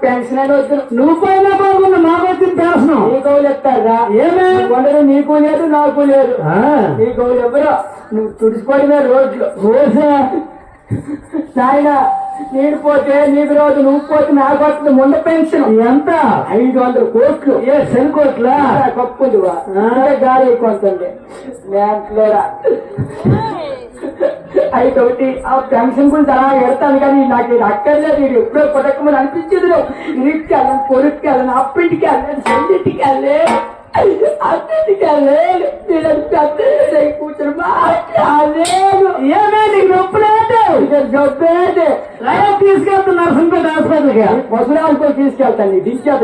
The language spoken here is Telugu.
పెన్షన్ అని వద్దు. నువ్వు పోయినా బాగుంది, మాకు వచ్చిన పెన్షన్. నీ కౌలు ఎత్తారా? ఏమే కొండలు నీకు లేదు నాకు లేదు. నీ కౌలు ఎవరో నువ్వు తుడిచిపోయిన రోడ్లు నాయన. నీరు పోతే నీకు రోజు, నువ్వు పోతే నాకు వస్తుంది ముందు పెన్షన్. ఎంత? 500 కోట్లు. ఏ సెల్కోట్లా కప్పుందివా గాలి ఎక్కువంటుంది బ్యాంకులోరా. అయితే ఒకటి ఆ పెన్షన్ గురించి అలా ఎడతాను, కానీ నాకు ఇది అక్కర్లేదు. ఇది ఎప్పుడో కొట్టకమని అనిపించింది. ఇంటికి వెళ్ళను, పొరుక్కి వెళ్ళను, అప్పింటికి వెళ్ళను, చెల్లింటికి వెళ్ళే, అన్నింటికి వెళ్ళలేదు. నేను కూర్చొని మాట్లాడలేదు. ఏమే నీకు నొప్పి లేదు? జబ్బేది తీసుకెళ్తున్నారు నర్సింపేట హాస్పిటల్కి. ముసలాంకో తీసుకెళ్తాను. దించేత